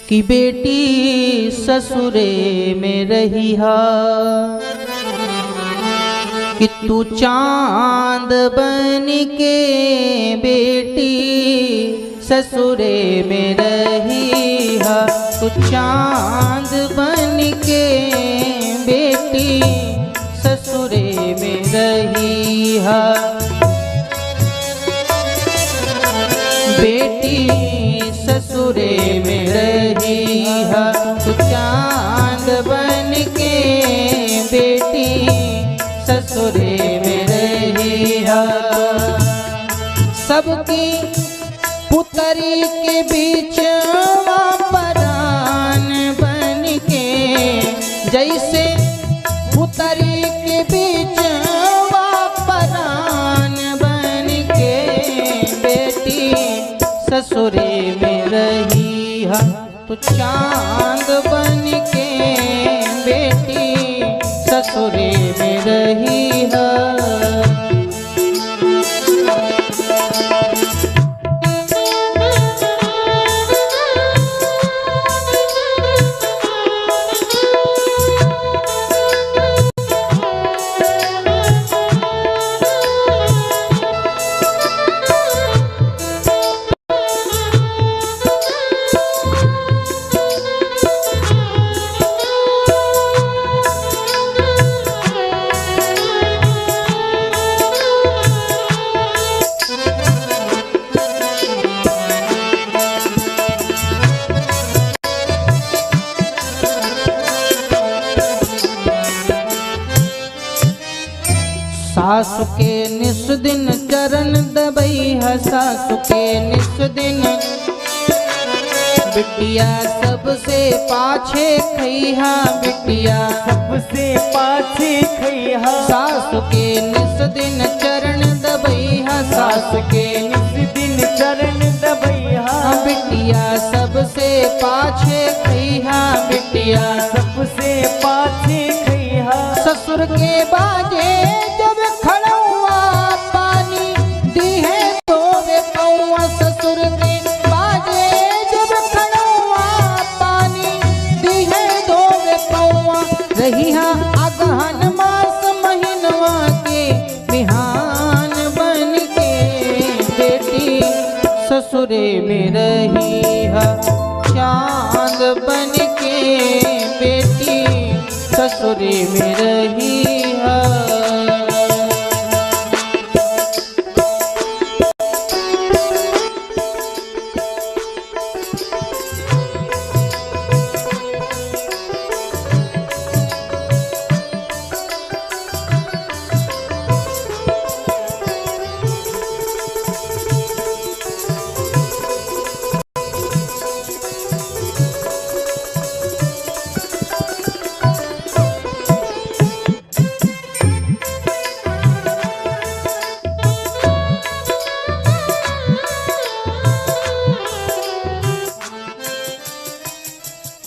कि बेटी ससुरे में रही हा, कि तू चांद बन के बेटी ससुरे में रही हा, तू चांद बन के बेटी ससुरे में रही हा। बेटी ससुरे में रही हा, तू चांद बन के बेटी ससुरे में रही हा। सबकी पुतरी के बीच परान बन के, जैसे पुतरी के बीच परान बन के बेटी ससुरे में रही हा, तो चांद बन के बेटी ससुरे में रही हा। सासु के निस दिन चरण दबई है, सासु के निस दिन बिटिया सबसे पाछे खैहा, बिटिया सबसे पाछे खैहा। सासु के निस दिन चरण दबई है, सासु के निस दिन चरण दबैहा, बिटिया सबसे पाछे खैहा, बिटिया सबसे पाछे खैहा। ससुर के बाजे जब खड़ुआ पानी दी है तो वे पौआ, ससुर के बाजे जब खड़ुआ पानी दी है तो वे पौआ। रही हा अगहन मास महीनवा के बिहान बन के बेटी ससुरे में रही हा, चांद बन के बेटी ससुरे में रही हा।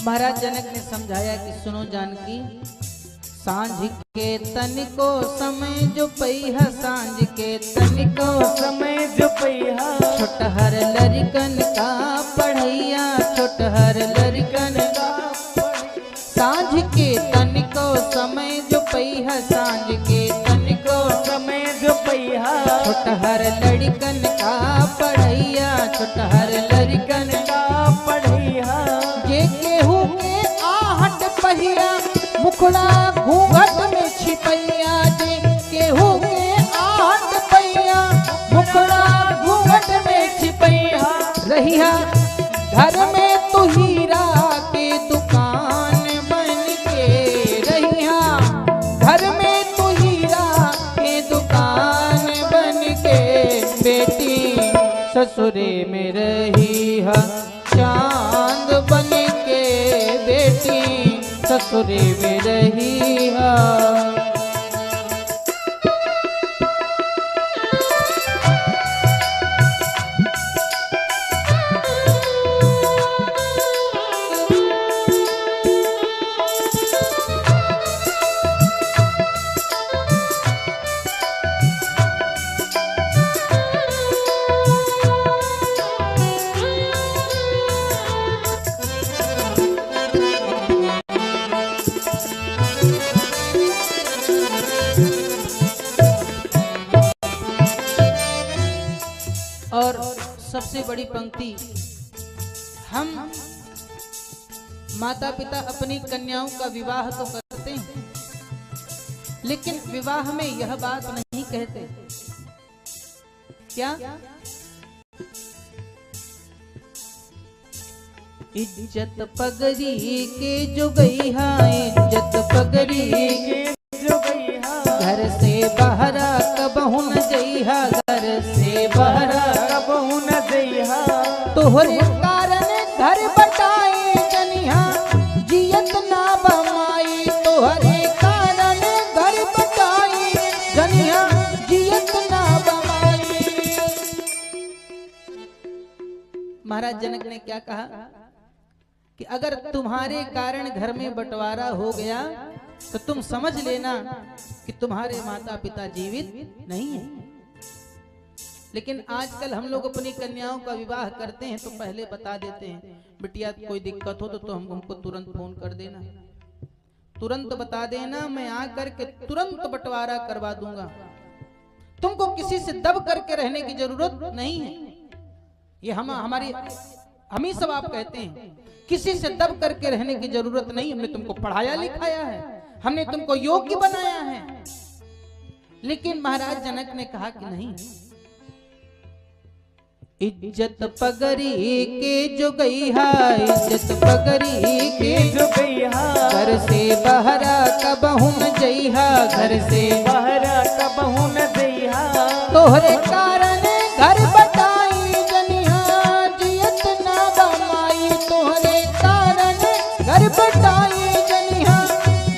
महाराज जनक ने समझाया कि सुनो जानकी, सांझ के तनिको समय जो पैहा, सांझ के तनिको समय जो पैहा। छोटहर लड़कन का पढ़ैया, छोटहर लड़कन का सांझ के तनिको समय जो पैहा, सांझ के तनिको समय जो पैहा। छोटहर लड़कन का पढ़ैया, छोटहर लड़कन का पढ़ैया। जे केहू के आहट पहिया, मुखड़ा घूंघट में छिपैया, जे केहू के आहट पहिया, मुखड़ा घूंघट में छिपैया। रहिया घर में तू हीरा के दुकान बन के, रहिया घर में तू हीरा के दुकान बन के बेटी ससुरे में रही हा, चांद बन के बेटी ससुरे में रही हा। सबसे बड़ी पंक्ति, हम माता पिता अपनी कन्याओं का विवाह तो करते हैं, लेकिन विवाह में यह बात नहीं कहते। क्या? इज्जत पगड़ी के जो गई हा, इज्जत पगड़ी के जो गईहा, घर से बहरा कबहू न जइहा, घर से बहरा कबहू न जइहा। तोहरे कारण घर बटाई जनिहा, जियत ना बमाई। तोहरे कारण घर बटाई जनिहा, जियत ना बमाई। महाराज जनक ने क्या कहा कि अगर तुम्हारे कारण घर में बंटवारा हो गया तो तुम समझ लेना कि तुम्हारे माता पिता जीवित नहीं है। लेकिन आजकल हम लोग अपनी कन्याओं का विवाह करते हैं तो पहले बता देते हैं, बिटिया कोई दिक्कत हो तो हमको तुरंत फोन कर देना, तुरंत बता देना, मैं आकर के तुरंत बंटवारा करवा दूंगा। तुमको किसी से दब करके रहने की जरूरत नहीं है। ये हम ही सब आप कहते हैं, किसी से दब करके रहने की जरूरत नहीं। हमने तुमको पढ़ाया लिखाया है, हमने तुमको योग्य बनाया है। लेकिन महाराज जनक ने कहा कि नहीं, इज्जत पगड़ी के जो गई हा, इज्जत पगड़ी के जो गईहा, घर से बहरा कबहू न जइहा, घर से बहरा कबहू न जइहा। तोहरे कारण घर बटाई जनिहा, जियत ना बमाई। तोहरे कारण घर बटाई जनिहा,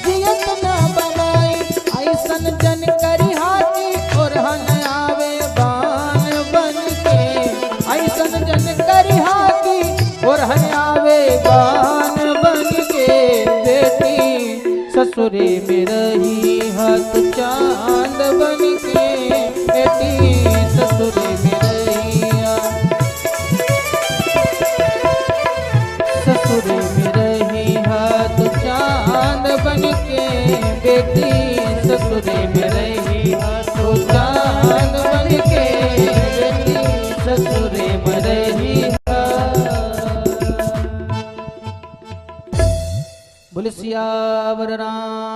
जियत ना बमाई। ऐसन जन करी हाथी और हन आवे बान बन के, ऐसन जन करी हाथी और हन आवे बान बन के। बेटी ससुरे में रही हाथ चांद बन के, बेटी ससुरे में रही ससुरे में रही हाथ चांद बन के, बेटी ससुरे में रही हाथ चांद बन के, बेटी ससुरे में रही। बोले सियावर राम